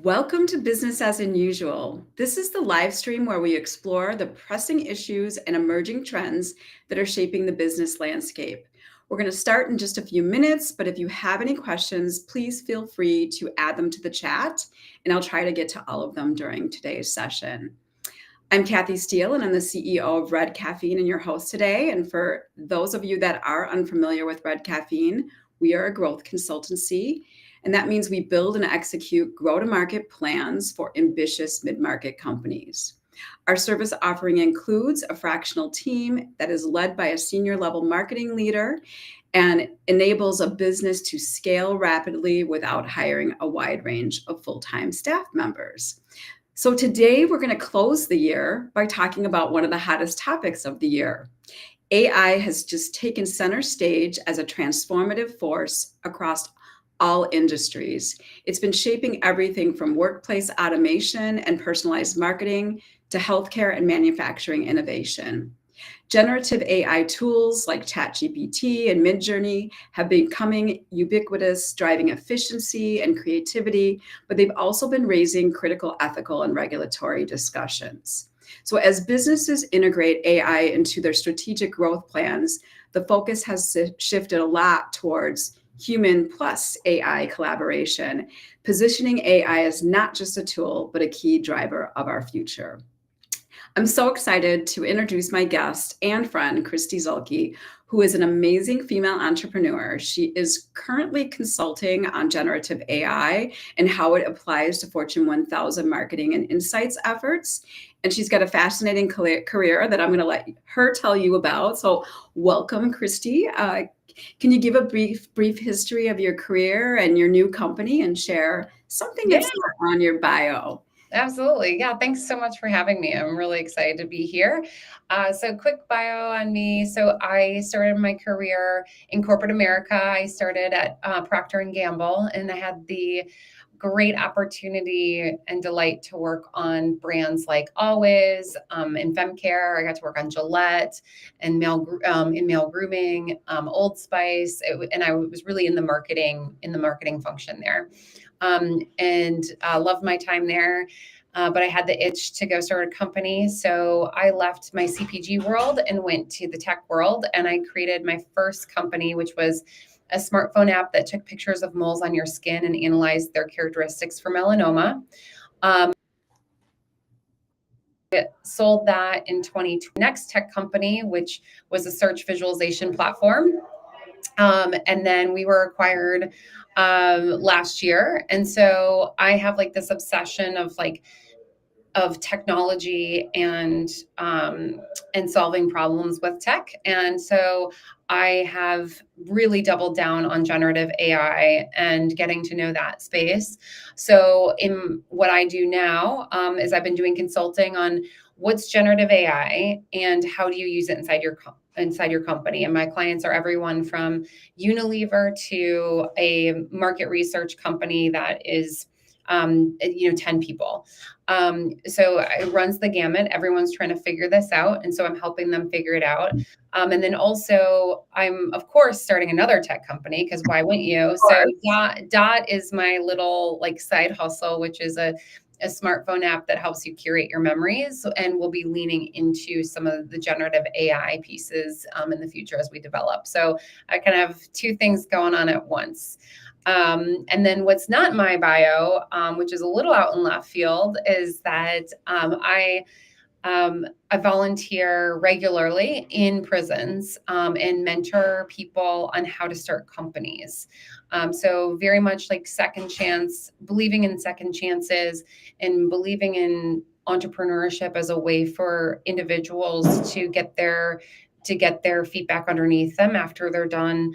Welcome to Business as Unusual. This is the live stream where we explore the pressing issues and emerging trends that are shaping the business landscape. We're going to start in just a few minutes, but if you have any questions, please feel free to add them to the chat, and I'll try to get to all of them during today's session. I'm Kathy Steele, and I'm the CEO of Red Caffeine and your host today. And for those of you that are unfamiliar with Red Caffeine, we are a growth consultancy. And that means we build and execute go-to-market plans for ambitious mid-market companies. Our service offering includes a fractional team that is led by a senior level marketing leader and enables a business to scale rapidly without hiring a wide range of full-time staff members. So today we're going to close the year by talking about one of the hottest topics of the year. AI has just taken center stage as a transformative force across all industries. It's been shaping everything from workplace automation and personalized marketing to healthcare and manufacturing innovation. Generative AI tools like ChatGPT and Midjourney have been becoming ubiquitous, driving efficiency and creativity, but they've also been raising critical ethical and regulatory discussions. So as businesses integrate AI into their strategic growth plans, the focus has shifted a lot towards human plus AI collaboration, positioning AI as not just a tool, but a key driver of our future. I'm so excited to introduce my guest and friend, Kristi Zuhlke, who is an amazing female entrepreneur. She is currently consulting on generative AI and how it applies to Fortune 1000 marketing and insights efforts. And she's got a fascinating career that I'm going to let her tell you about. So welcome, Kristi. Can you give a brief history of your career and your new company and share something that's not on your bio? Absolutely. Yeah. Thanks so much for having me. I'm really excited to be here. So quick bio on me. So I started my career in corporate America. I started at Procter & Gamble, and I had the great opportunity and delight to work on brands like Always, in femcare. I got to work on Gillette and in male grooming, Old Spice, and I was really in the marketing function there. And loved my time there. But I had the itch to go start a company. So I left my CPG world and went to the tech world. And I created my first company, which was a smartphone app that took pictures of moles on your skin and analyzed their characteristics for melanoma. Sold that in 2020. Next tech company, which was a search visualization platform. And then we were acquired last year. And so I have like this obsession of technology and solving problems with tech. And so I have really doubled down on generative AI and getting to know that space. So in what I do now is I've been doing consulting on what's generative AI and how do you use it inside your company. And my clients are everyone from Unilever to a market research company that is 10 people. So it runs the gamut. Everyone's trying to figure this out. And so I'm helping them figure it out. And then also I'm, of course, starting another tech company, because why wouldn't you? So Dott is my little side hustle, which is a smartphone app that helps you curate your memories, and we'll be leaning into some of the generative AI pieces in the future as we develop. So I kind of have two things going on at once. And then what's not in my bio, which is a little out in left field, is that I volunteer regularly in prisons and mentor people on how to start companies. So very much like second chance, believing in second chances and believing in entrepreneurship as a way for individuals to get their feedback underneath them after they're done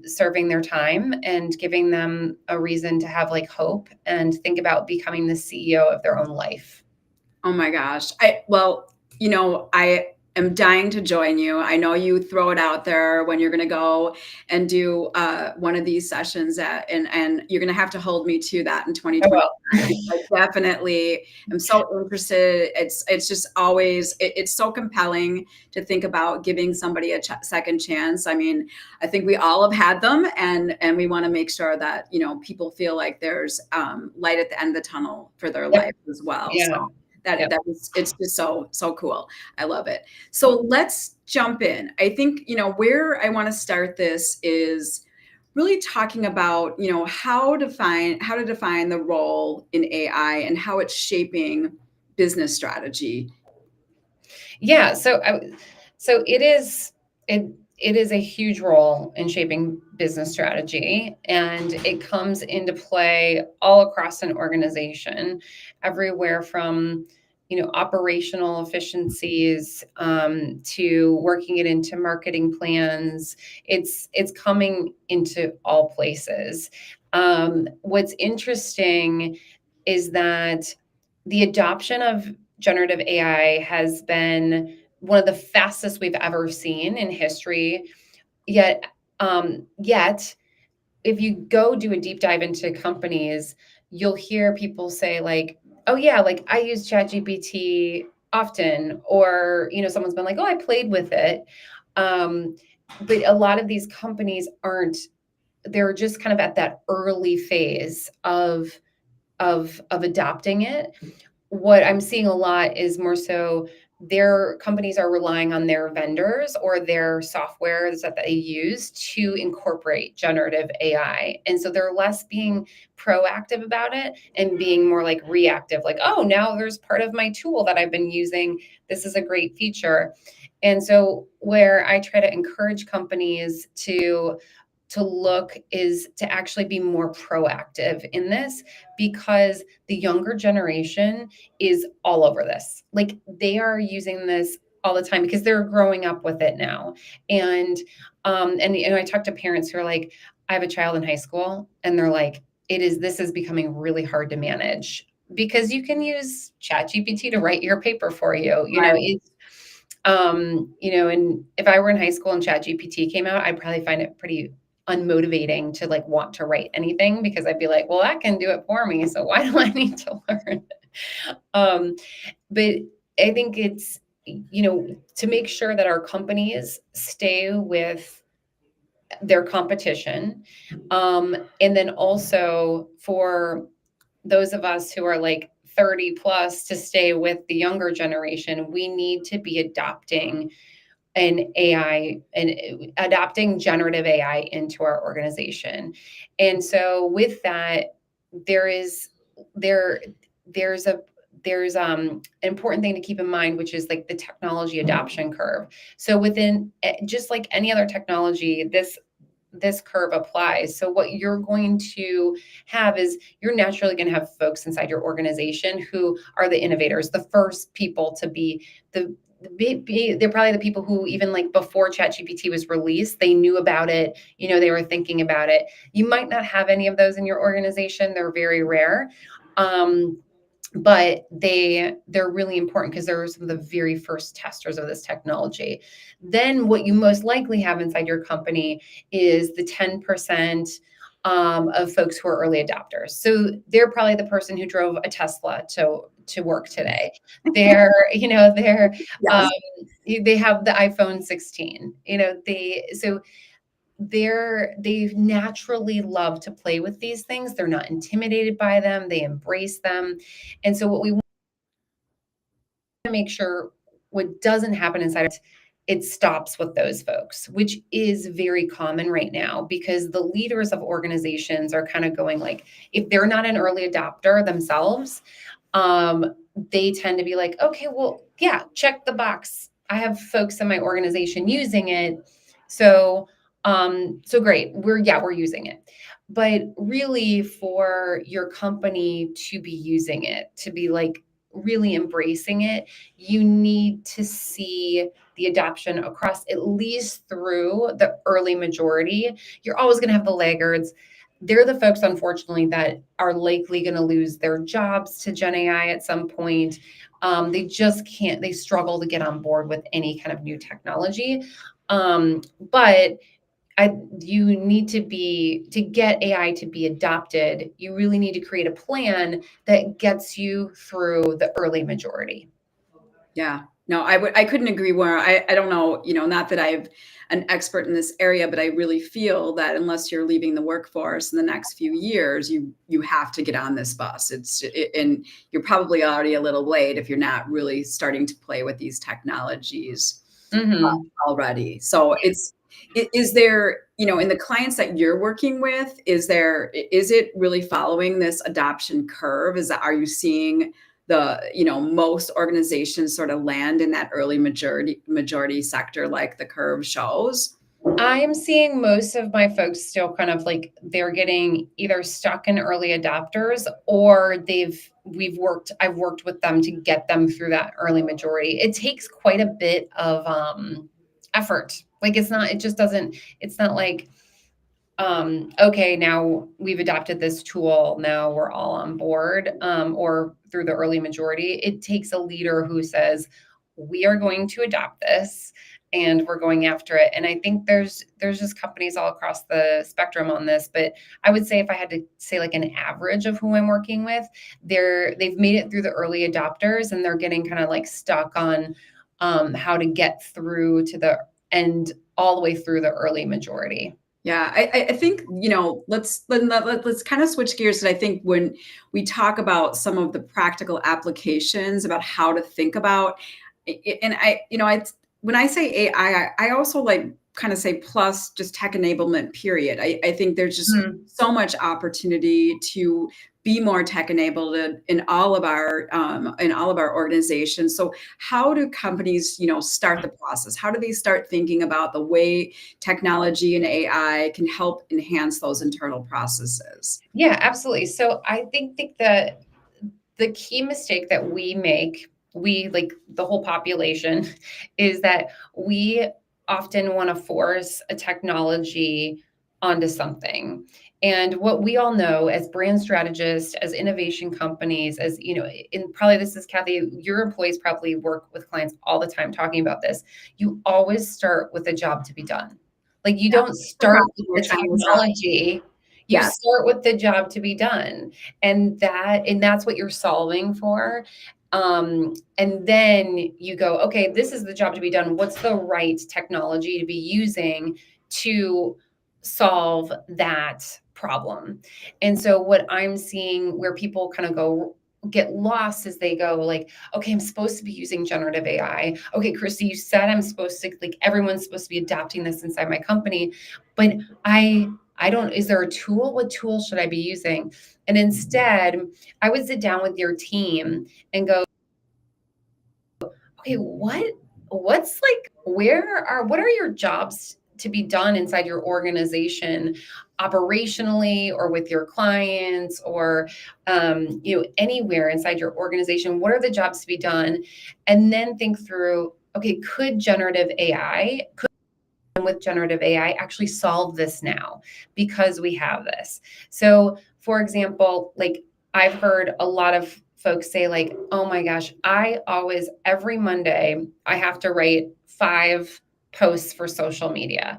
serving their time, and giving them a reason to have hope and think about becoming the CEO of their own life. Oh my gosh. am dying to join you. I know you throw it out there when you're going to go and do one of these sessions and you're going to have to hold me to that in 2025. I definitely am so interested. It's just always, it's so compelling to think about giving somebody a second chance. I mean, I think we all have had them, and we want to make sure that, people feel like there's light at the end of the tunnel for their life as well. Yeah. So it's just so cool. I love it. So let's jump in. I think, where I want to start this is really talking about, how to define the role in AI and how it's shaping business strategy. Yeah. So it is a huge role in shaping business strategy, and it comes into play all across an organization, everywhere from operational efficiencies to working it into marketing plans. It's coming into all places. What's interesting is that the adoption of generative AI has been one of the fastest we've ever seen in history. Yet, if you go do a deep dive into companies, you'll hear people say like, "Oh yeah, like I use ChatGPT often," or someone's been like, "Oh, I played with it." But a lot of these companies aren't. They're just kind of at that early phase of adopting it. What I'm seeing a lot is more so their companies are relying on their vendors or their softwares that they use to incorporate generative AI. And so they're less being proactive about it and being more like reactive, like, oh, now there's part of my tool that I've been using. This is a great feature. And so where I try to encourage companies to look is to actually be more proactive in this, because the younger generation is all over this. Like they are using this all the time because they're growing up with it now. And I talk to parents who are like, I have a child in high school, and they're like, this is becoming really hard to manage because you can use ChatGPT to write your paper for you. And if I were in high school and ChatGPT came out, I'd probably find it pretty unmotivating to like want to write anything, because I'd be like, well, that can do it for me, so why do I need to learn? But I think it's to make sure that our companies stay with their competition, and then also for those of us who are like 30 plus to stay with the younger generation, we need to be adopting adopting generative AI into our organization. And so with that, there's an important thing to keep in mind, which is like the technology adoption curve. So within just like any other technology, this curve applies. So what you're going to have is you're naturally going to have folks inside your organization who are the innovators, the first people to be they're probably the people who, even like before ChatGPT was released, they knew about it, they were thinking about it. You might not have any of those in your organization. They're very rare. But they're really important because they're some of the very first testers of this technology. Then what you most likely have inside your company is the 10% of folks who are early adopters. So they're probably the person who drove a Tesla to work today. They have the iPhone 16. They naturally love to play with these things. They're not intimidated by them. They embrace them. And so what we want to make sure what doesn't happen inside it stops with those folks, which is very common right now, because the leaders of organizations are kind of going like, if they're not an early adopter themselves, they tend to be like, okay, well, yeah, check the box. I have folks in my organization using it. So great. We're using it. But really, for your company to be using it, to be like really embracing it, you need to see the adoption across at least through the early majority. You're always going to have the laggards. they're the folks, unfortunately, that are likely going to lose their jobs to Gen AI at some point. They just can't, they struggle to get on board with any kind of new technology. But you need to get AI to be adopted, you really need to create a plan that gets you through the early majority. Yeah. No, I couldn't agree more. I don't know, not that I'm an expert in this area, but I really feel that unless you're leaving the workforce in the next few years, you have to get on this bus. And you're probably already a little late if you're not really starting to play with these technologies already. So is there, in the clients that you're working with, is it really following this adoption curve? Are you seeing most organizations sort of land in that early majority sector like the curve shows? I am seeing most of my folks still kind of like they're getting either stuck in early adopters, or I've worked with them to get them through that early majority. It takes quite a bit of effort. Like it's not like, okay, now we've adopted this tool, now we're all on board, or through the early majority. It takes a leader who says, we are going to adopt this and we're going after it. And I think there's just companies all across the spectrum on this, but I would say if I had to say like an average of who I'm working with, they've made it through the early adopters and they're getting kind of like stuck on how to get through to the end, all the way through the early majority. Yeah, I think, let's kind of switch gears. And I think when we talk about some of the practical applications about how to think about, and when I say AI, I also like kind of say plus just tech enablement, period. I think there's just so much opportunity to be more tech enabled in all of our organizations. So how do companies, start the process? How do they start thinking about the way technology and AI can help enhance those internal processes? Yeah, absolutely. So I think that the key mistake that we make, we like the whole population, is that we often want to force a technology onto something. And what we all know as brand strategists, as innovation companies, as and probably this is Kathy, your employees probably work with clients all the time talking about this. You always start with a job to be done. Like you don't start with the technology, you Yes. start with the job to be done. And that's what you're solving for. And then you go, okay, this is the job to be done. What's the right technology to be using to solve that problem? And so what I'm seeing where people kind of get lost is they go like, okay, I'm supposed to be using generative AI. Okay, Kristi, you said I'm supposed to, like, everyone's supposed to be adopting this inside my company, but I don't, is there a tool? What tool should I be using? And instead, I would sit down with your team and go, okay, what's like, what are your jobs to be done inside your organization, operationally or with your clients, or anywhere inside your organization? What are the jobs to be done? And then think through, okay, could with generative AI actually solve this now because we have this? So, for example, like I've heard a lot of folks say like, oh my gosh, every Monday, I have to write 5 posts for social media.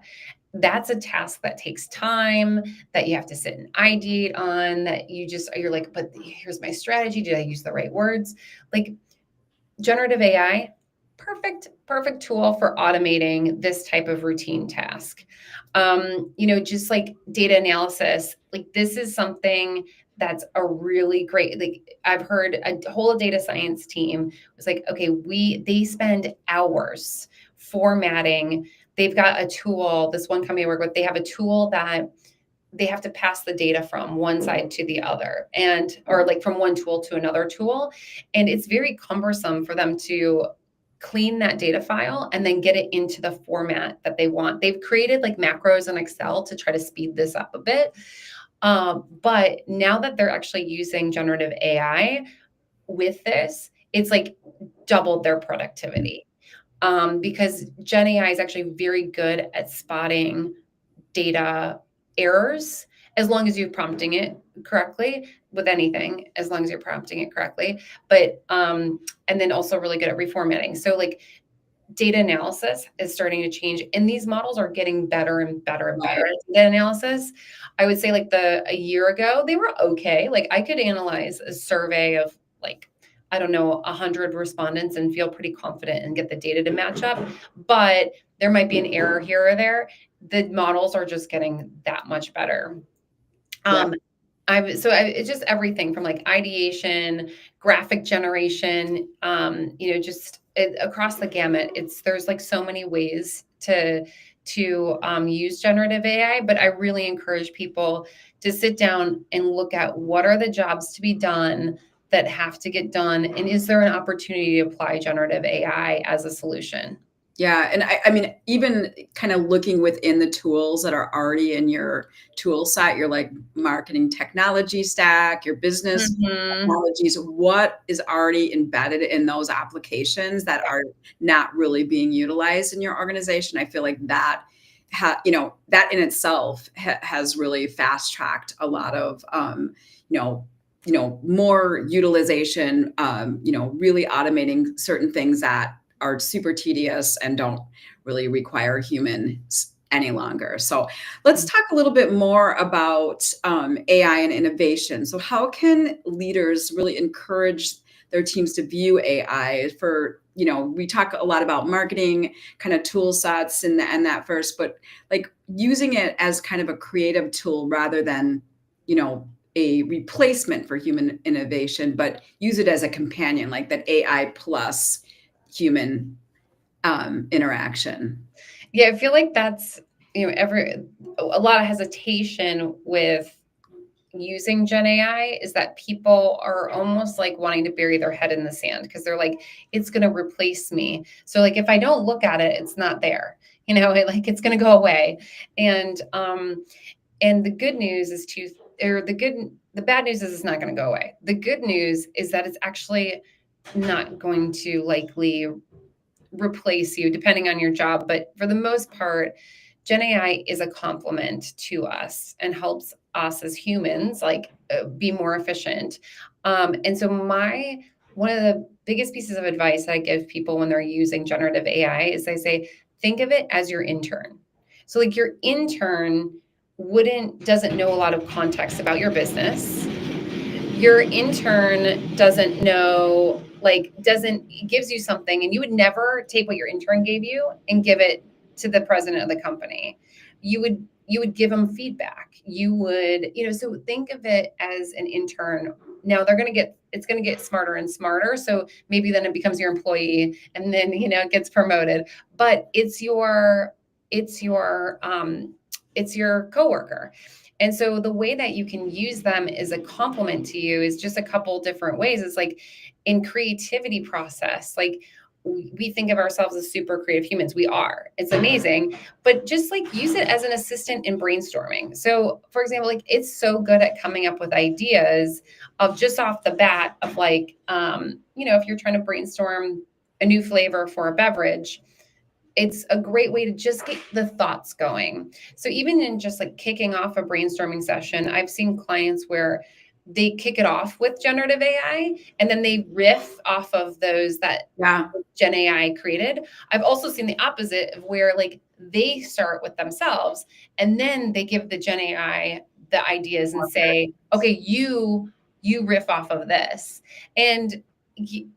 That's a task that takes time, that you have to sit and ideate on, that you're like, but here's my strategy. Did I use the right words? Like generative AI, perfect tool for automating this type of routine task. Just like data analysis, like this is something that's a really great, like I've heard a whole data science team was like, okay, they spend hours formatting. They've got a tool, this one company I work with, they have a tool that they have to pass the data from one side to the other, or like from one tool to another tool. And it's very cumbersome for them to clean that data file and then get it into the format that they want. They've created like macros in Excel to try to speed this up a bit. But now that they're actually using generative AI with this, it's like doubled their productivity. Because Gen AI is actually very good at spotting data errors as long as you're prompting it correctly with anything, as long as you're prompting it correctly. But and then also really good at reformatting. So like data analysis is starting to change, and these models are getting better and better and better Right. at data analysis. I would say like a year ago, they were okay. Like I could analyze a survey of like, I don't know, 100 respondents and feel pretty confident and get the data to match up. But there might be an error here or there. The models are just getting that much better. Yeah. It's just everything from like ideation, graphic generation, across the gamut. There's like so many ways to use generative AI, but I really encourage people to sit down and look at what are the jobs to be done that have to get done, and is there an opportunity to apply generative AI as a solution? Yeah, and I mean, even kind of looking within the tools that are already in your tool set, your like marketing technology stack, your business Mhm. technologies, what is already embedded in those applications that are not really being utilized in your organization? I feel like that that in itself has really fast tracked a lot of you know more utilization, really automating certain things that are super tedious and don't really require humans any longer. So let's talk a little bit more about AI and innovation. So how can leaders really encourage their teams to view AI for, we talk a lot about marketing kind of tool sets and that first, but like using it as kind of a creative tool rather than, a replacement for human innovation, but use it as a companion, like that AI plus human interaction. Yeah, I feel like that's, a lot of hesitation with using Gen AI is that people are almost like wanting to bury their head in the sand because they're like, it's going to replace me. So like if I don't look at it, it's not there. Like it's going to go away. And the good news is the bad news is it's not going to go away. The good news is that it's actually not going to likely replace you depending on your job. But for the most part, Gen AI is a complement to us and helps us as humans be more efficient. And so one of the biggest pieces of advice that I give people when they're using generative AI is I say, think of it as your intern. So like your intern doesn't know a lot of context about your business. Your intern doesn't know, gives you something, and you would never take what your intern gave you and give it to the president of the company. You would give them feedback. So think of it as an intern. Now it's going to get smarter and smarter. So maybe then it becomes your employee, and then, it gets promoted, but it's your coworker. And so the way that you can use them as a compliment to you is just a couple different ways. It's like in creativity process, like we think of ourselves as super creative humans. We are. It's amazing. But just like use it as an assistant in brainstorming. So for example, like it's so good at coming up with ideas of just off the bat of if you're trying to brainstorm a new flavor for a beverage, it's a great way to just get the thoughts going. So even in just like kicking off a brainstorming session, I've seen clients where they kick it off with generative AI and then they riff off of those that Yeah. Gen AI created. I've also seen the opposite of where like they start with themselves and then they give the Gen AI the ideas and say, okay, you riff off of this. And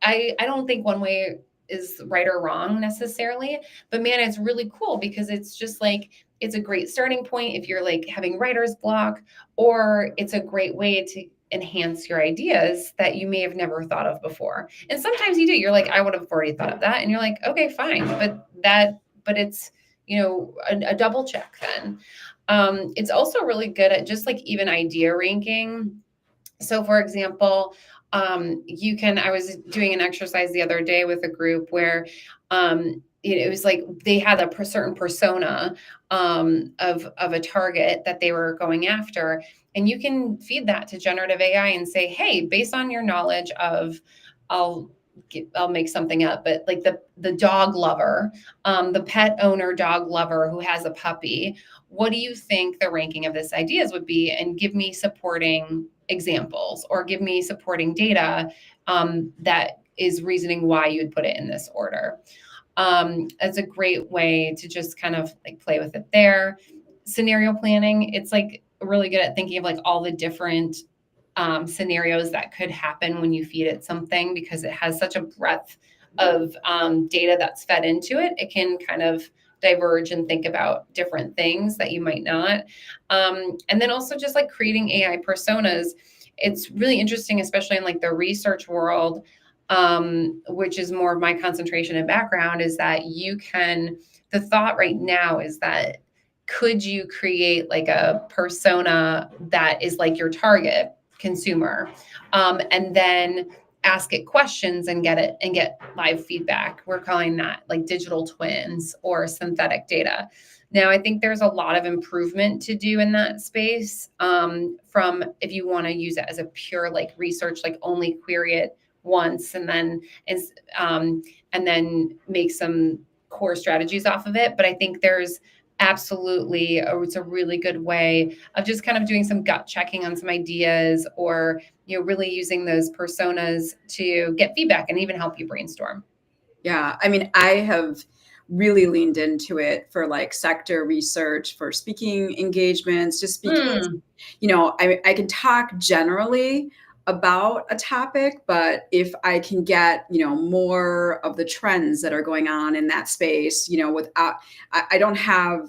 I don't think one way is right or wrong necessarily, but man, it's really cool because it's just like it's a great starting point if you're like having writer's block, or it's a great way to enhance your ideas that you may have never thought of before. And sometimes you do. You're like, I would have already thought of that, and you're like, okay, fine, but it's a double check then. It's also really good at just like even idea ranking. So for example, I was doing an exercise the other day with a group where it was like they had a certain persona of a target that they were going after. And you can feed that to generative AI and say, hey, based on your knowledge of, I'll I'll make something up, but like the dog lover, the pet owner dog lover who has a puppy, what do you think the ranking of this ideas would be? And give me supporting examples or give me supporting data that is reasoning why you'd put it in this order. It's a great way to just kind of like play with it there. Scenario planning, it's like really good at thinking of like all the different scenarios that could happen when you feed it something, because it has such a breadth of data that's fed into it. It can kind of diverge and think about different things that you might not. And then also just like creating AI personas. It's really interesting, especially in like the research world, which is more of my concentration and background, is that you can, the thought right now is that could you create like a persona that is like your target consumer, and then ask it questions and get live feedback. We're calling that like digital twins or synthetic data. Now, I think there's a lot of improvement to do in that space, from if you want to use it as a pure like research, like only query it once and then make some core strategies off of it. But I think there's absolutely, it's a really good way of just kind of doing some gut checking on some ideas, or really using those personas to get feedback and even help you brainstorm. Yeah, I mean, I have really leaned into it for like sector research, for speaking engagements, just because, I can talk generally about a topic, but if I can get, more of the trends that are going on in that space, without, I don't have,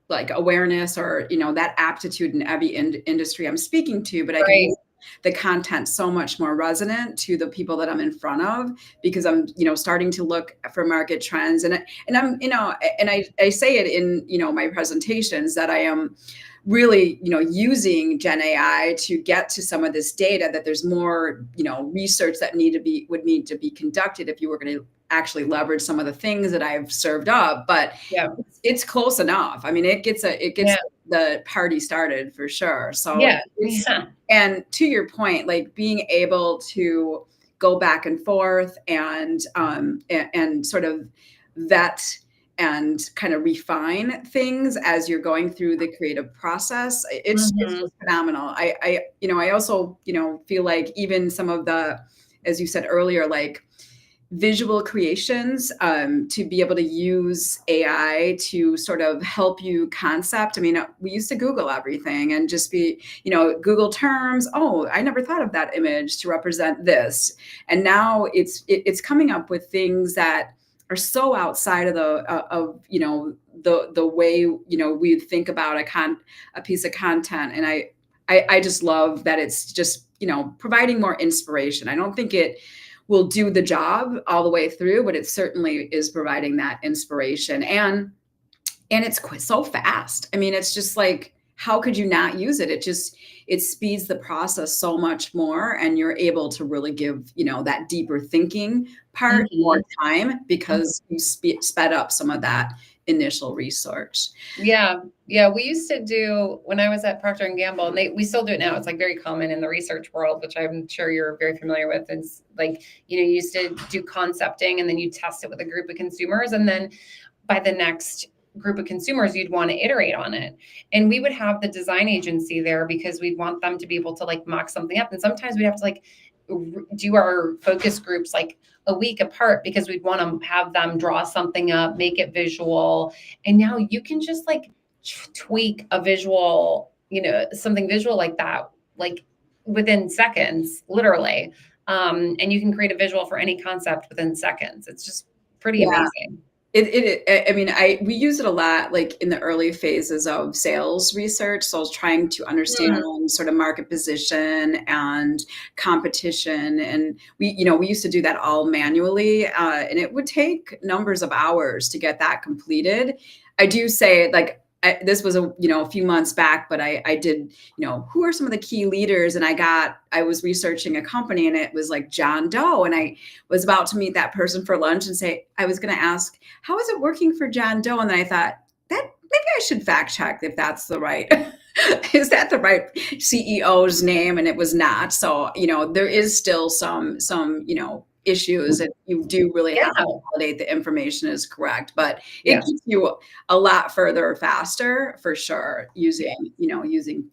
like awareness or, that aptitude in every industry I'm speaking to, but I can make the content so much more resonant to the people that I'm in front of, because I'm, starting to look for market trends. And I'm, and I say it in, my presentations that I am really, using Gen AI to get to some of this data, that there's more, research that would need to be conducted if you were going to actually leverage some of the things that I've served up. But it's close enough. I mean, it gets the party started for sure. So and to your point, like being able to go back and forth and sort of vet and kind of refine things as you're going through the creative process. It's just phenomenal. I also, feel like even some of the, as you said earlier, like visual creations, to be able to use AI to sort of help you concept. I mean, we used to Google everything and just be, Google terms. Oh, I never thought of that image to represent this. And now it's coming up with things that are so outside of the way, we think about a piece of content. And I just love that it's just, providing more inspiration. I don't think it will do the job all the way through, but it certainly is providing that inspiration. And it's so fast. I mean, it's just like, how could you not use it? It speeds the process so much more, and you're able to really give, that deeper thinking part more time, because you sped up some of that initial research. Yeah. We used to do, when I was at Procter & Gamble, and we still do it now. It's like very common in the research world, which I'm sure you're very familiar with. It's like, you used to do concepting, and then you test it with a group of consumers. And then by the next group of consumers, you'd want to iterate on it. And we would have the design agency there because we'd want them to be able to like mock something up. And sometimes we'd have to like do our focus groups like a week apart, because we'd want to have them draw something up, make it visual. And now you can just like tweak a visual, something visual like that, like within seconds, literally. And you can create a visual for any concept within seconds. It's just pretty amazing. We use it a lot, like in the early phases of sales research. So I was trying to understand sort of market position and competition. And we used to do that all manually, and it would take numbers of hours to get that completed. I do say, like, this was a few months back, but I did, who are some of the key leaders? And I was researching a company, and it was like John Doe. And I was about to meet that person for lunch and say, I was going to ask, how is it working for John Doe? And then I thought, that maybe I should fact check if that's the right, is that the right CEO's name? And it was not. So, there is still some, issues, and you do really Yeah. have to validate the information is correct, but it Yes. gets you a lot further faster for sure using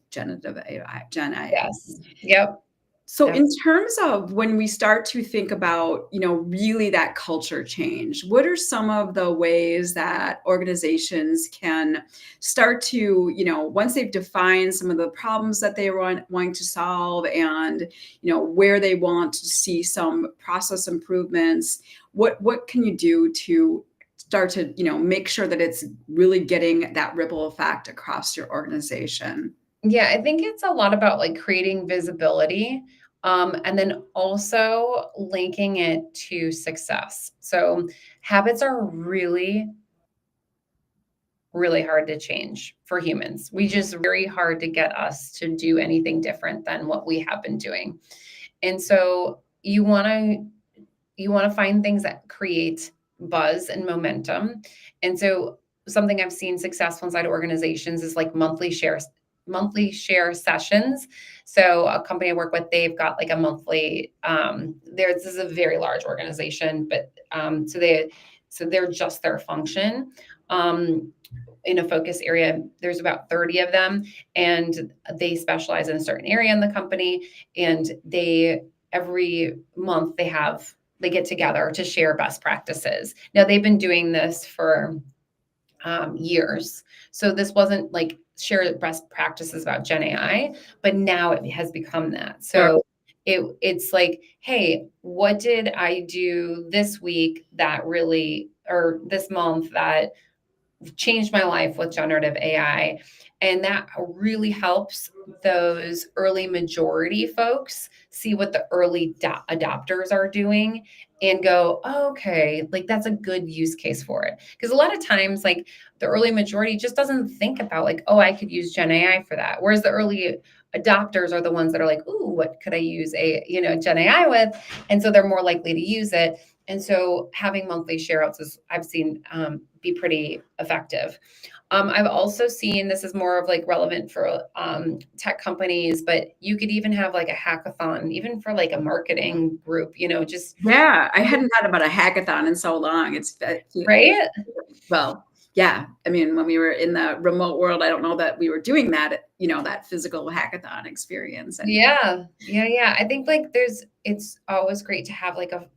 generative AI, Gen AI. Yes. Yep. So in Absolutely. terms of when we start to think about, really that culture change, what are some of the ways that organizations can start to, once they've defined some of the problems that they wanting to solve and, where they want to see some process improvements, what can you do to start to, make sure that it's really getting that ripple effect across your organization? Yeah, I think it's a lot about like creating visibility, and then also linking it to success. So habits are really, really hard to change for humans. We just very hard to get us to do anything different than what we have been doing. And so you want to find things that create buzz and momentum. And so something I've seen successful inside organizations is like monthly share sessions. So a company I work with, they've got like a monthly this is a very large organization, but they're just their function. In a focus area, there's about 30 of them, and they specialize in a certain area in the company, and they every month they get together to share best practices. Now they've been doing this for years, so this wasn't like share best practices about Gen AI, but now it has become that. Sure. So it's like, hey, what did I do this week that really, or this month that changed my life with generative AI. And that really helps those early majority folks see what the early adopters are doing and go, oh, okay, like that's a good use case for it. Because a lot of times, like the early majority just doesn't think about like, oh, I could use Gen AI for that. Whereas the early adopters are the ones that are like, ooh, what could I use Gen AI with? And so they're more likely to use it. And so having monthly share outs is I've seen be pretty effective. I've also seen this is more of like relevant for tech companies, but you could even have like a hackathon, even for like a marketing group, just Yeah, I hadn't thought about a hackathon in so long. It's right. well, yeah. I mean, when we were in the remote world, I don't know that we were doing that, that physical hackathon experience. And Yeah, yeah, yeah. I think like it's always great to have like a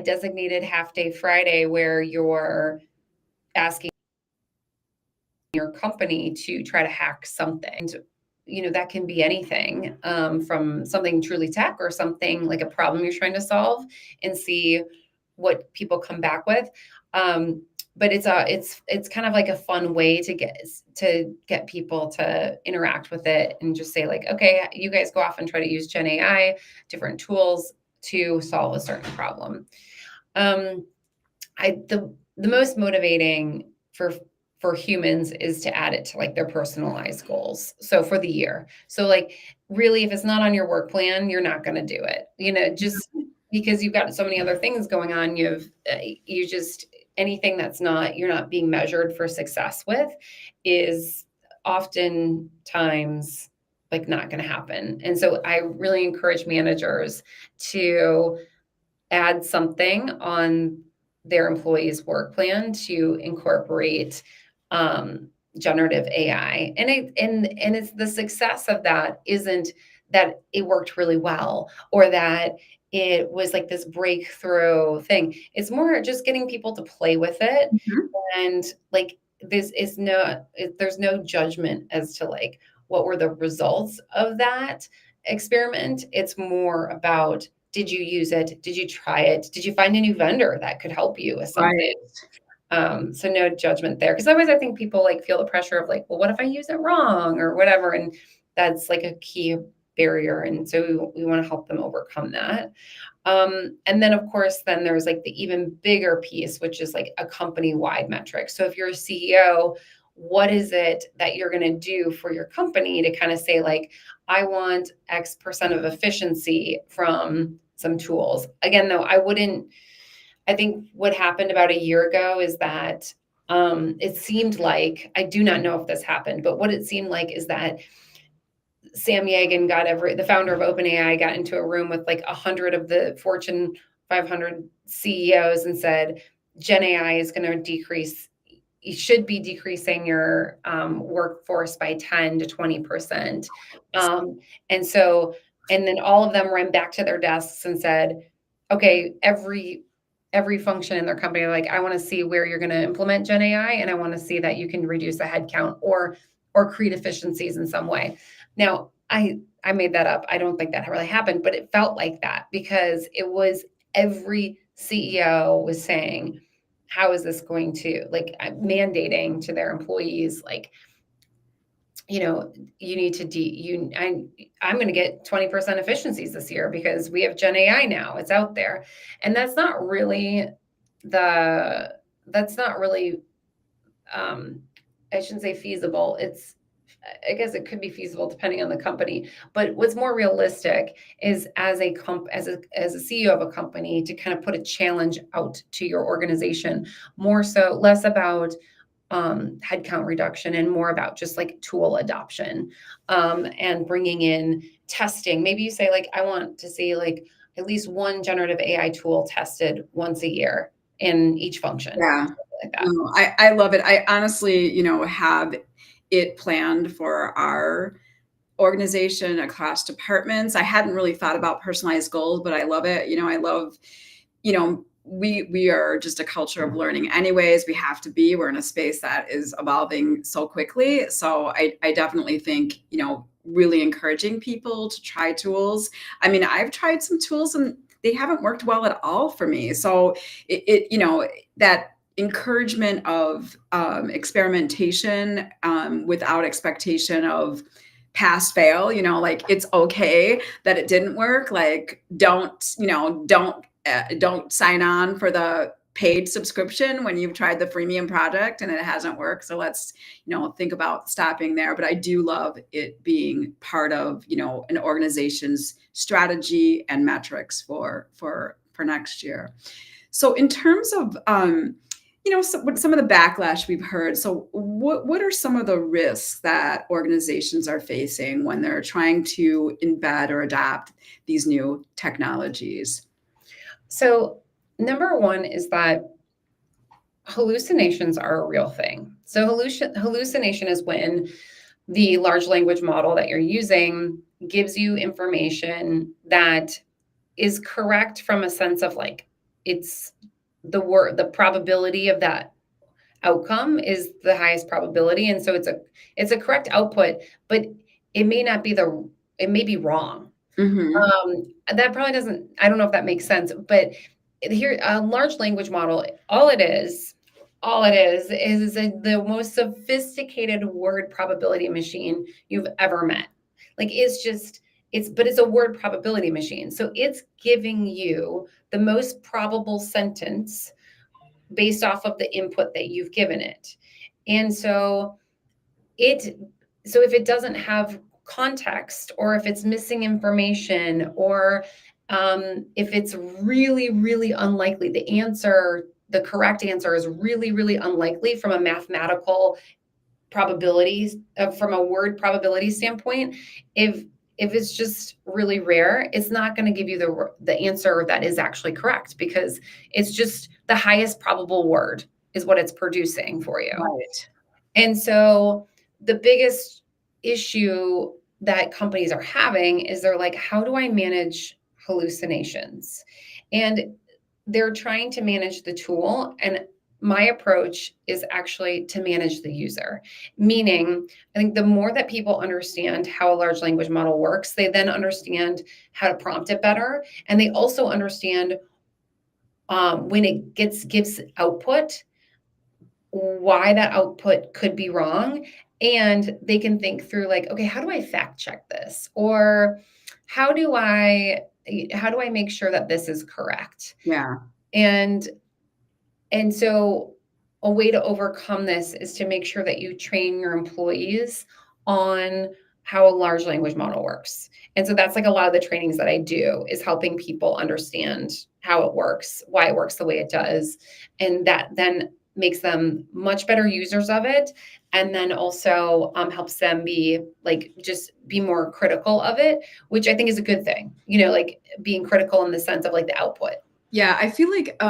designated half day Friday where you're asking your company to try to hack something. That can be anything, from something truly tech or something like a problem you're trying to solve, and see what people come back with. But it's kind of like a fun way to get people to interact with it and just say like, okay, you guys go off and try to use Gen AI, different tools to solve a certain problem. Um, the most motivating for humans is to add it to like their personalized goals. So for the year. So like really if it's not on your work plan, you're not going to do it. Just because you've got so many other things going on, you just anything you're not being measured for success with is oftentimes like not going to happen. And so I really encourage managers to add something on their employees' work plan to incorporate generative AI. And it's the success of that isn't that it worked really well or that it was like this breakthrough thing. It's more just getting people to play with it. Mhm. And like there's no judgment as to like what were the results of that experiment. It's more about, did you use it? Did you try it? Did you find a new vendor that could help you with Right. something? So no judgment there. Because otherwise I think people like feel the pressure of like, well, what if I use it wrong or whatever? And that's like a key barrier. And so we want to help them overcome that. And then of course, then there's like the even bigger piece, which is like a company-wide metric. So if you're a CEO, what is it that you're going to do for your company to kind of say like, I want X% of efficiency from some tools. Again, though, I think what happened about a year ago is that It seemed like, I do not know if this happened, but what it seemed like is that Sam Yagan the founder of OpenAI, got into a room with like 100 of the Fortune 500 CEOs and said, Gen AI is going to decrease. You should be decreasing your workforce by 10 to 20%. And then all of them ran back to their desks and said, okay, every function in their company, like, I want to see where you're going to implement Gen AI, and I want to see that you can reduce the headcount or create efficiencies in some way. Now, I made that up. I don't think that really happened, but it felt like that because it was every CEO was saying, how is this going to, like, mandating to their employees, like, you need to I'm going to get 20% efficiencies this year because we have Gen AI now. It's out there. And that's not really I shouldn't say feasible. I guess it could be feasible depending on the company, but what's more realistic is as a CEO of a company to kind of put a challenge out to your organization, less about headcount reduction and more about just like tool adoption, and bringing in testing. Maybe you say, like, I want to see like at least one generative AI tool tested once a year in each function. Yeah. Like that. No, I love it. I honestly, have it planned for our organization across departments. I hadn't really thought about personalized goals, but I love it. I love, we are just a culture of learning anyways. We have to be. We're in a space that is evolving so quickly. So I definitely think, really encouraging people to try tools. I mean, I've tried some tools and they haven't worked well at all for me. So that encouragement of experimentation without expectation of pass fail, like, it's okay that it didn't work. Like, don't sign on for the paid subscription when you've tried the freemium project and it hasn't worked. So let's, think about stopping there. But I do love it being part of, an organization's strategy and metrics for next year. So in terms of, some of the backlash we've heard. So what are some of the risks that organizations are facing when they're trying to embed or adopt these new technologies? So number one is that hallucinations are a real thing. So hallucination is when the large language model that you're using gives you information that is correct from a sense of, like, it's the probability of that outcome is the highest probability. And so it's a correct output, but it may be wrong. That probably doesn't, I don't know if that makes sense, but here, a large language model, all it is the most sophisticated word probability machine you've ever met. Like, but it's a word probability machine. So it's giving you the most probable sentence based off of the input that you've given it. And so if it doesn't have context, or if it's missing information, or if it's really, really unlikely, the correct answer is really, really unlikely from a mathematical probabilities, from a word probability standpoint, if it's just really rare, it's not going to give you the answer that is actually correct, because it's just the highest probable word is what it's producing for you. Right. And so the biggest issue that companies are having is they're like, how do I manage hallucinations? And they're trying to manage the tool. And my approach is actually to manage the user. Meaning, I think the more that people understand how a large language model works, they then understand how to prompt it better. And they also understand when it gives output, why that output could be wrong. And they can think through, like, okay, how do I fact check this? Or how do I make sure that this is correct? Yeah. And so a way to overcome this is to make sure that you train your employees on how a large language model works. And so that's like a lot of the trainings that I do, is helping people understand how it works, why it works the way it does. And that then makes them much better users of it, and then also helps them be like just be more critical of it, which I think is a good thing. Like being critical in the sense of like the output. Yeah, I feel like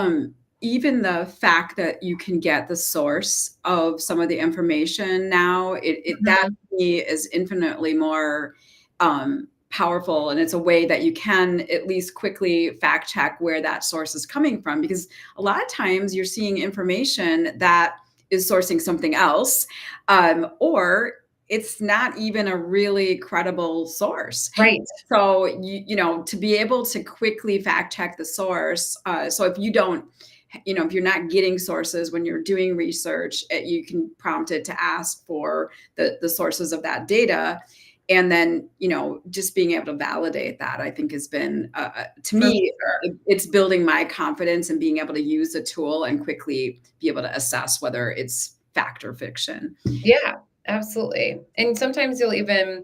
even the fact that you can get the source of some of the information now, that Mhm. to me is infinitely more powerful, and it's a way that you can at least quickly fact check where that source is coming from, because a lot of times you're seeing information that is sourcing something else, or it's not even a really credible source. Right. So to be able to quickly fact check the source. So if you don't, if you're not getting sources when you're doing research, you can prompt it to ask for the sources of that data. And then, just being able to validate that, I think has been, to For me, sure. it's building my confidence in being able to use a tool and quickly be able to assess whether it's fact or fiction. Yeah, absolutely. And sometimes it'll even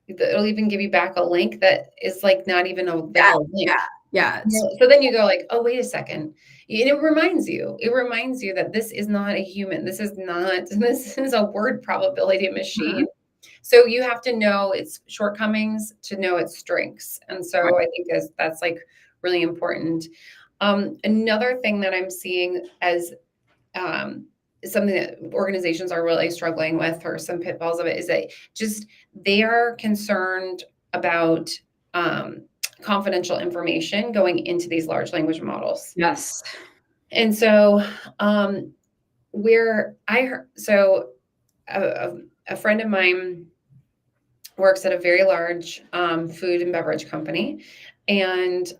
give you back a link that is like not even a Yeah, valid yeah, link. yeah. So then you go like, oh, wait a second. And it reminds you that this is not a human. This is a word probability machine. Mhm. So you have to know its shortcomings to know its strengths. And Right. so I think that's like really important. Another thing that I'm seeing as um, something that organizations are really struggling with, or some pitfalls of it, is that just they are concerned about um, confidential information going into these large language models. Yes. And so, where I heard, so a friend of mine works at a very large food and beverage company, and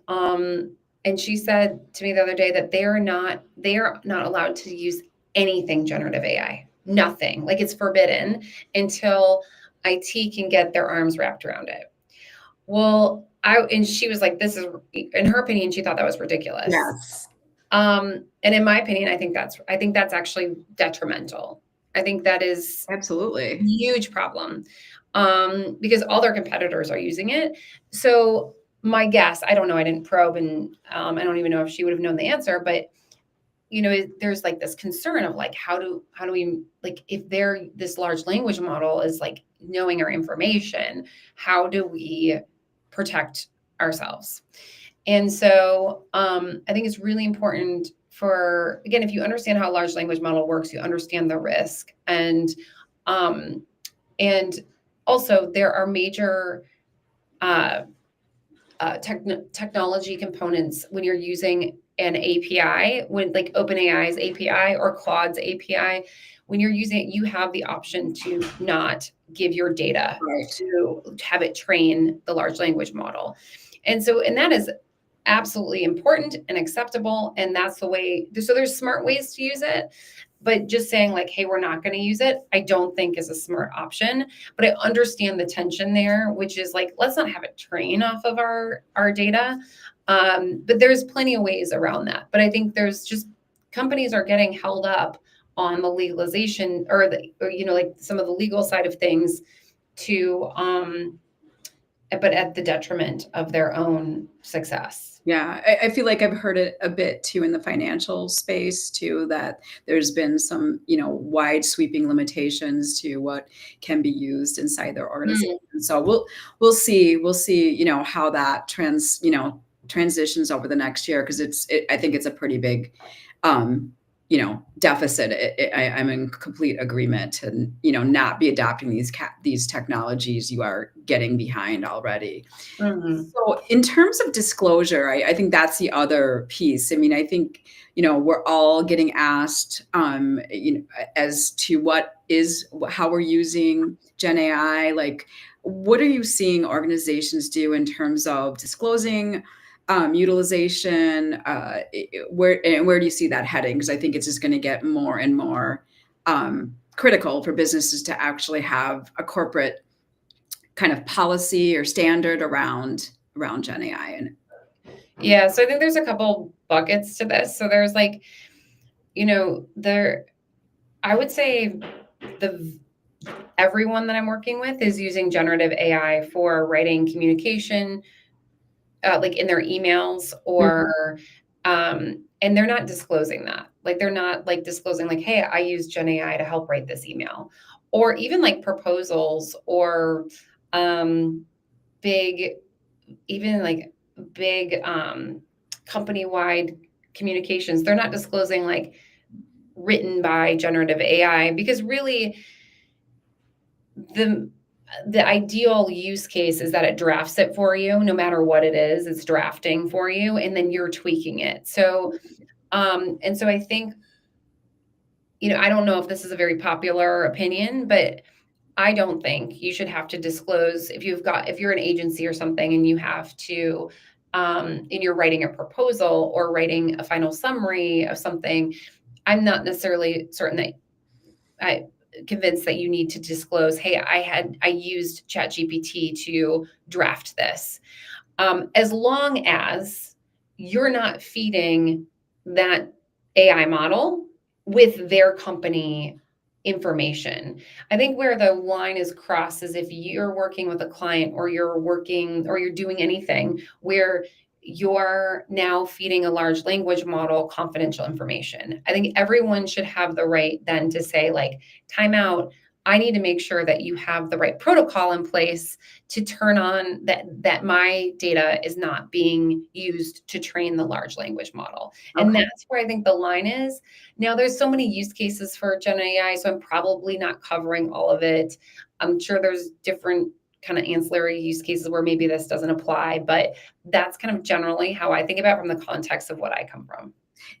she said to me the other day that they are not allowed to use anything generative AI, nothing, like it's forbidden until IT can get their arms wrapped around it. Well, and she was like, this is, in her opinion, she thought that was ridiculous. Yes. And in my opinion, I think that's actually detrimental. I think that is Absolutely. huge problem, because all their competitors are using it. So my guess, I don't know, I didn't probe, and I don't even know if she would have known the answer, but there's like this concern of like, how do we, like, if this large language model is like knowing our information, how do we protect ourselves? And so I think it's really important for, again, if you understand how a large language model works, you understand the risk. Um, and also, there are major uh, technology components when you're using an API, when like OpenAI's API or Claude's API, when you're using it, you have the option to not give your data Right. to have it train the large language model. And that is absolutely important and acceptable. And that's the way, so there's smart ways to use it. But just saying like, hey, we're not going to use it, I don't think is a smart option. But I understand the tension there, which is like, let's not have it train off of our data. But there's plenty of ways around that. But I think there's just, companies are getting held up on the legalization, like some of the legal side of things, to but at the detriment of their own success. Yeah, I feel like I've heard it a bit too in the financial space too, that there's been some, wide sweeping limitations to what can be used inside their organization. So we'll see, how that transitions over the next year, because I think it's a pretty big um, deficit. I'm in complete agreement, and not be adopting these technologies you are getting behind already. Mm-hmm. So in terms of disclosure, I think that's the other piece. I mean, I think, we're all getting asked, as to how we're using Gen AI. Like, what are you seeing organizations do in terms of disclosing utilization? Where do you see that heading? Because I think it's just going to get more and more critical for businesses to actually have a corporate kind of policy or standard around Gen AI. And Yeah, so I think there's a couple buckets to this. So there's like, I would say the everyone that I'm working with is using generative AI for writing communication, like in their emails, Mhm. or and they're not disclosing that. Like they're not like disclosing like, hey, I use Gen AI to help write this email, or even like proposals or big, even like big company-wide communications. They're not disclosing like written by generative AI, because really the ideal use case is that it drafts it for you, no matter what it is, it's drafting for you, and then you're tweaking it. So, and so I think, I don't know if this is a very popular opinion, but I don't think you should have to disclose if you're an agency or something and you have to, and you're writing a proposal or writing a final summary of something. I'm not necessarily certain that I convinced that you need to disclose, hey, I used ChatGPT to draft this. As long as you're not feeding that AI model with their company information. I think where the line is crossed is if you're working with a client, or you're doing anything where you're now feeding a large language model confidential information. I think everyone should have the right then to say, like, time out. I need to make sure that you have the right protocol in place to turn on that my data is not being used to train the large language model. And Okay. that's where I think the line is. Now, there's so many use cases for Gen AI, so I'm probably not covering all of it. I'm sure there's different kind of ancillary use cases where maybe this doesn't apply, but that's kind of generally how I think about it from the context of what I come from.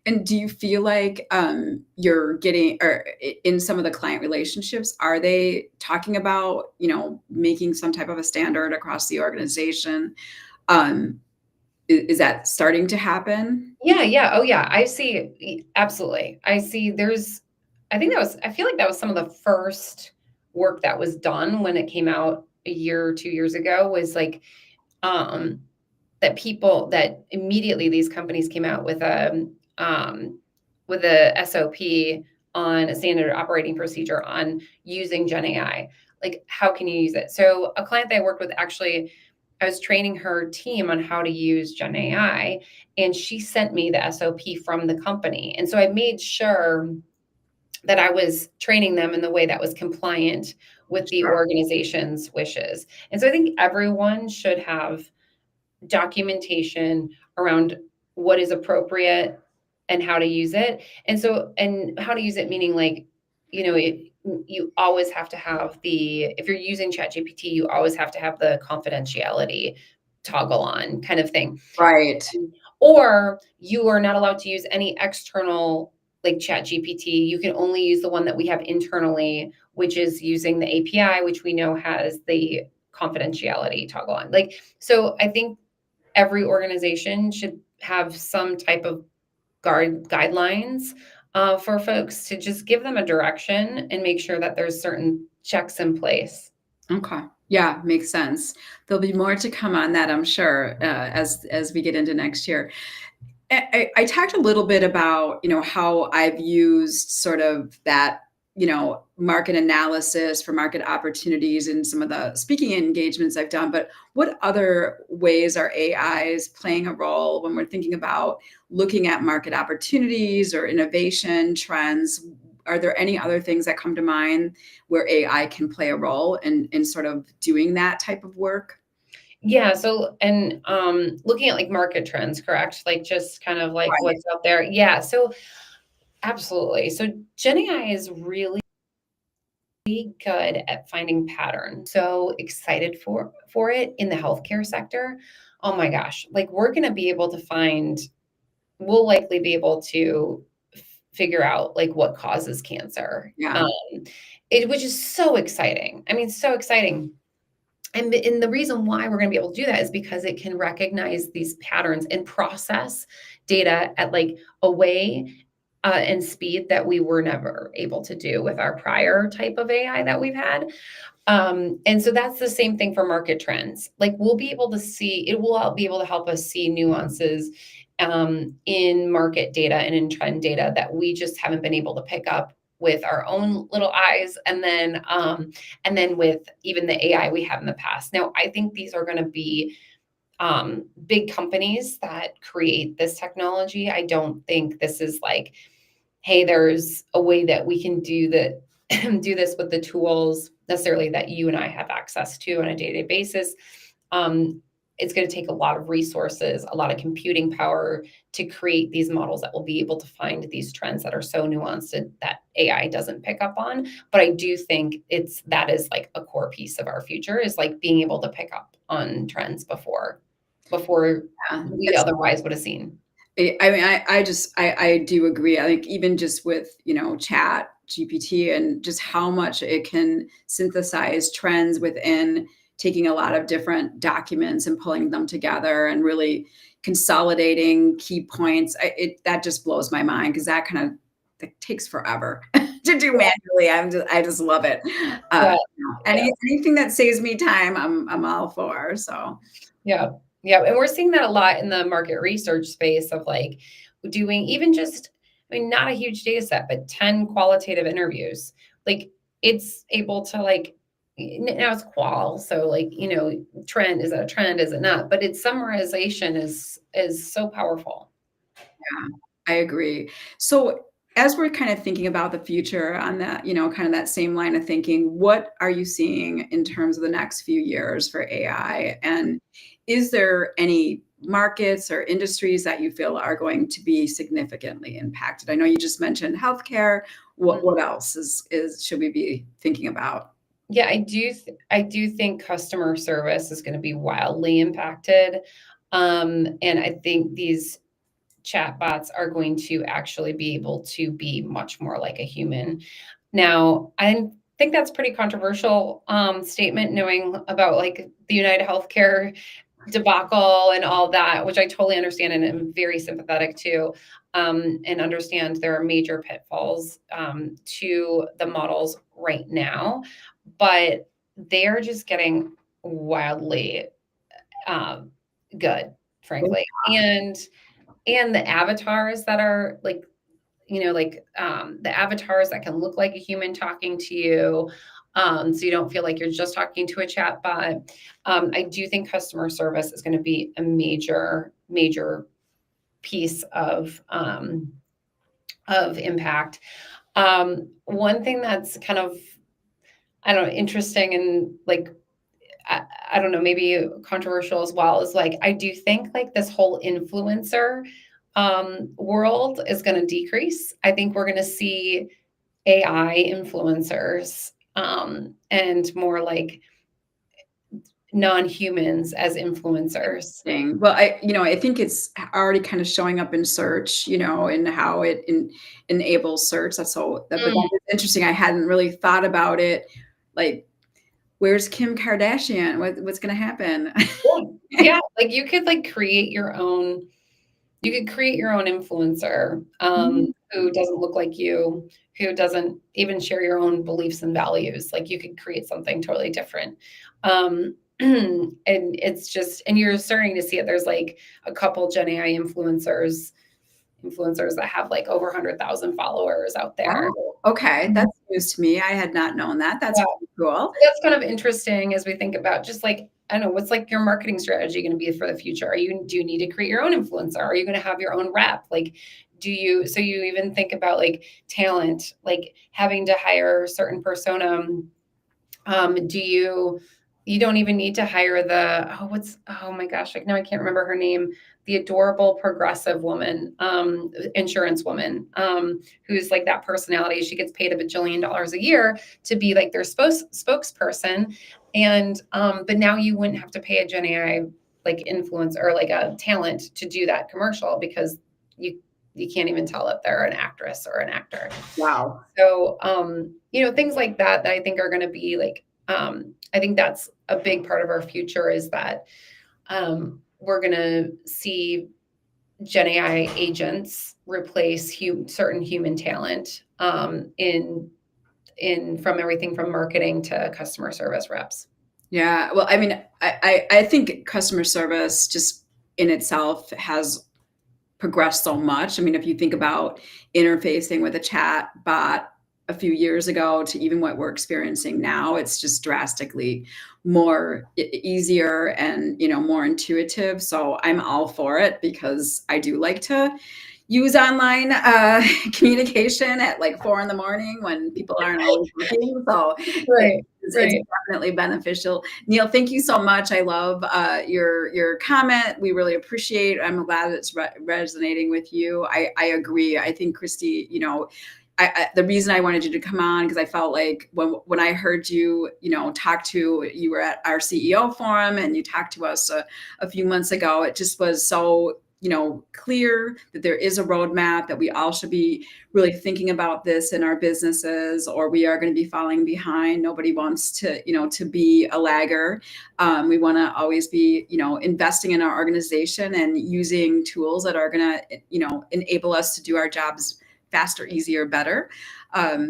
And do you feel like you're getting, or in some of the client relationships, are they talking about, making some type of a standard across the organization? Um, is that starting to happen? Yeah, yeah. Oh, yeah. I see. Absolutely. I see. I feel like that was some of the first work that was done when it came out a year or 2 years ago, was like, um, that immediately these companies came out with a SOP on a standard operating procedure on using Gen AI. Like, how can you use it? So a client that I worked with, actually, I was training her team on how to use Gen AI, and she sent me the SOP from the company. And so I made sure that I was training them in the way that was compliant with the Sure. organization's wishes. And so I think everyone should have documentation around what is appropriate and how to use it. And how to use it, meaning like, you always have to have if you're using ChatGPT, you always have to have the confidentiality toggle on, kind of thing. Right. Or you are not allowed to use any external, like ChatGPT. You can only use the one that we have internally, which is using the API, which we know has the confidentiality toggle on. Like, so I think every organization should have some type of guidelines for folks, to just give them a direction and make sure that there's certain checks in place. Okay. Yeah, makes sense. There'll be more to come on that, I'm sure, as we get into next year. I talked a little bit about, how I've used sort of that, market analysis for market opportunities in some of the speaking engagements I've done. But what other ways are AIs playing a role when we're thinking about looking at market opportunities or innovation trends? Are there any other things that come to mind where AI can play a role in sort of doing that type of work? Yeah. So, and looking at like market trends, correct? Like, just kind of like Right. what's out there. Yeah. So absolutely. So Gen AI is really good at finding patterns. So excited for it in the healthcare sector. Oh my gosh. Like, we'll likely be able to figure out like what causes cancer. Yeah. Which is so exciting. I mean, so exciting. And the reason why we're going to be able to do that is because it can recognize these patterns and process data at like a way and speed that we were never able to do with our prior type of AI that we've had. And so that's the same thing for market trends. Like, it will all be able to help us see nuances in market data and in trend data that we just haven't been able to pick up with our own little eyes, and then with even the AI we have in the past. Now, I think these are going to be big companies that create this technology. I don't think this is like hey, there's a way that we can do that, do this with the tools necessarily that you and I have access to on a day-to-day basis. It's going to take a lot of resources, a lot of computing power to create these models that will be able to find these trends that are so nuanced that AI doesn't pick up on. But I do think that is like a core piece of our future, is like being able to pick up on trends before Yeah, we otherwise would have seen. I mean, I do agree. I think even just with, chat GPT and just how much it can synthesize trends within taking a lot of different documents and pulling them together and really consolidating key points. That just blows my mind because that takes forever to do manually. I just love it. Yeah. Anything that saves me time, I'm all for. So Yeah. Yeah. And we're seeing that a lot in the market research space of like doing even just, I mean, not a huge data set, but 10 qualitative interviews. Like it's able to like, now it's qual. So like, trend, is that a trend? Is it not? But its summarization is so powerful. yeah, I agree. So as we're kind of thinking about the future on that, kind of that same line of thinking, what are you seeing in terms of the next few years for AI? And is there any markets or industries that you feel are going to be significantly impacted? I know you just mentioned healthcare. What else is should we be thinking about? Yeah, I do think customer service is going to be wildly impacted. And I think these chatbots are going to actually be able to be much more like a human. Now, I think that's pretty controversial statement, knowing about like the United Healthcare debacle and all that, which I totally understand and am very sympathetic to, and understand there are major pitfalls to the models right now, but they're just getting wildly um, good, frankly, and the avatars that are like, the avatars that can look like a human talking to you, so you don't feel like you're just talking to a chat bot. I do think customer service is going to be a major piece of impact. One thing that's kind of, I don't know, interesting and like, I don't know, maybe controversial as well, is like, I do think like this whole influencer world is going to decrease. I think we're going to see AI influencers and more like non-humans as influencers. Well, I think it's already kind of showing up in search, and how it enables search. But Mm. that is interesting. I hadn't really thought about it. Like, where's Kim Kardashian? What's going to happen? Yeah, like you could like create your own. You could create your own influencer who doesn't look like you, who doesn't even share your own beliefs and values. Like you could create something totally different. And it's just, and you're starting to see it. There's like a couple Gen AI influencers that have like over 100,000 followers out there. Oh, okay. That's news to me. I had not known that. That's Yeah. pretty cool. That's kind of interesting as we think about just like, I don't know, what's like your marketing strategy going to be for the future? Do you need to create your own influencer? Are you going to have your own rep? Like, so you even think about like talent, like having to hire a certain persona. You don't even need to hire oh my gosh, like now I can't remember her name, the adorable progressive woman, insurance woman, who's like that personality. She gets paid a bajillion dollars a year to be like their spokesperson. And, but now you wouldn't have to pay a Gen AI like influence or like a talent to do that commercial because you can't even tell if they're an actress or an actor. Wow. So, things like that I think are going to be like, I think that's a big part of our future, is that we're going to see Gen AI agents replace certain human talent from everything from marketing to customer service reps. Yeah. Well, I mean, I think customer service just in itself has progressed so much. I mean, if you think about interfacing with a chat bot a few years ago to even what we're experiencing now, it's just drastically more easier and more intuitive. So I'm all for it because I do like to use online communication at like 4 in the morning when people aren't always looking. So Right. it's definitely beneficial. Neil, thank you so much. I love your comment. We really appreciate. I'm glad it's resonating with you. I agree. I think Kristi, the reason I wanted you to come on, because I felt like when I heard you, you were at our CEO forum and you talked to us a few months ago, it just was so, clear that there is a roadmap, that we all should be really thinking about this in our businesses, or we are going to be falling behind. Nobody wants to be a lagger. We want to always be, investing in our organization and using tools that are going to, enable us to do our jobs faster, easier, better.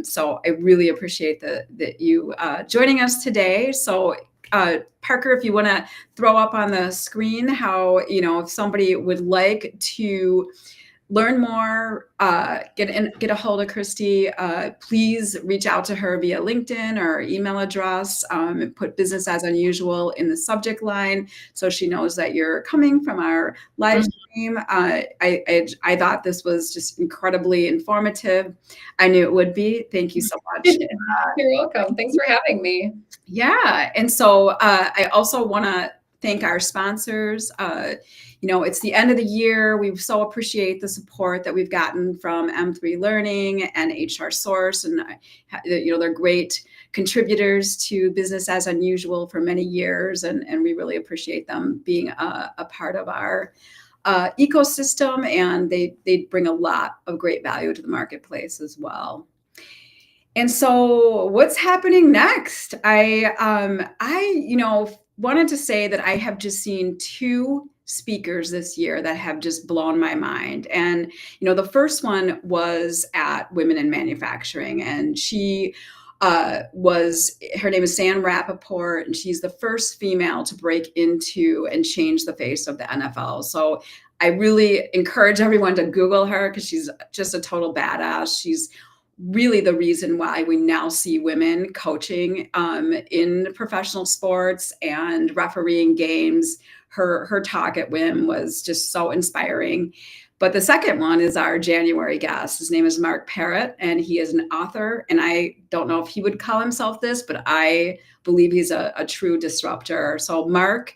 So I really appreciate that you joining us today. So Parker, if you want to throw up on the screen how, if somebody would like to learn more, get a hold of Kristi, please reach out to her via LinkedIn or email address, and put business as unusual in the subject line so she knows that you're coming from our live stream. I thought this was just incredibly informative. I knew it would be. Thank you so much. You're welcome. Thanks for having me. Yeah. And so I also want to thank our sponsors. It's the end of the year. We so appreciate the support that we've gotten from M3 Learning and HR Source. And, they're great contributors to Business as Unusual for many years. And we really appreciate them being a part of our ecosystem. And they bring a lot of great value to the marketplace as well. And so what's happening next? I wanted to say that I have just seen two speakers this year that have just blown my mind. And, the first one was at Women in Manufacturing, and her name is Sam Rappaport, and she's the first female to break into and change the face of the NFL. So I really encourage everyone to Google her because she's just a total badass. She's really the reason why we now see women coaching in professional sports and refereeing games. Her talk at WIM was just so inspiring. But the second one is our January guest. His name is Mark Parrott, and he is an author. And I don't know if he would call himself this, but I believe he's a true disruptor. So Mark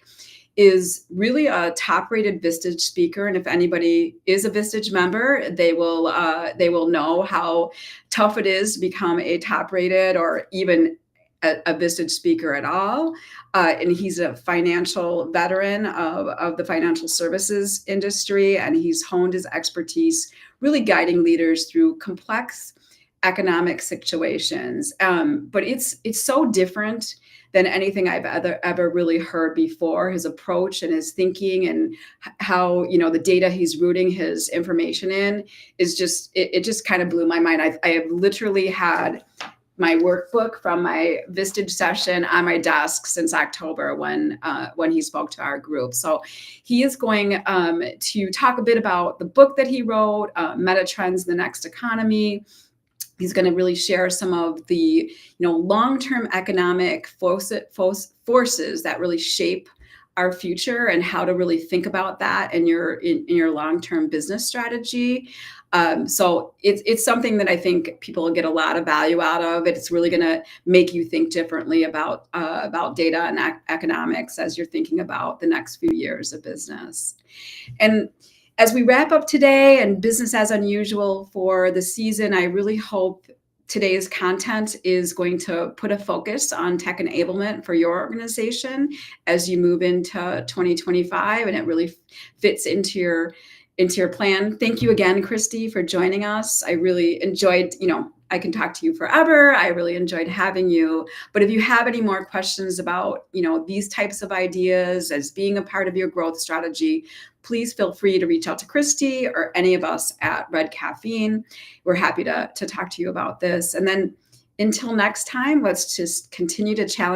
is really a top-rated Vistage speaker, and if anybody is a Vistage member, they will know how tough it is to become a top-rated or even a Vistage speaker at all. And he's a financial veteran of the financial services industry, and he's honed his expertise really guiding leaders through complex economic situations. But it's so different than anything I've ever really heard before. His approach and his thinking and how, the data he's rooting his information in is just, it just kind of blew my mind. I have literally had my workbook from my Vistage session on my desk since October when he spoke to our group. So he is going to talk a bit about the book that he wrote, Meta Trends in the Next Economy. He's going to really share some of the, long-term economic forces that really shape our future and how to really think about that in your long-term business strategy. So it's something that I think people will get a lot of value out of. It's really going to make you think differently about data and economics as you're thinking about the next few years of business. And as we wrap up today and Business as Unusual for the season, I really hope today's content is going to put a focus on tech enablement for your organization as you move into 2025, and it really fits into your plan. Thank you again, Kristi, for joining us. I really enjoyed, I can talk to you forever. I really enjoyed having you. But if you have any more questions about, these types of ideas as being a part of your growth strategy, please feel free to reach out to Kristi or any of us at Red Caffeine. We're happy to talk to you about this. And then until next time, let's just continue to challenge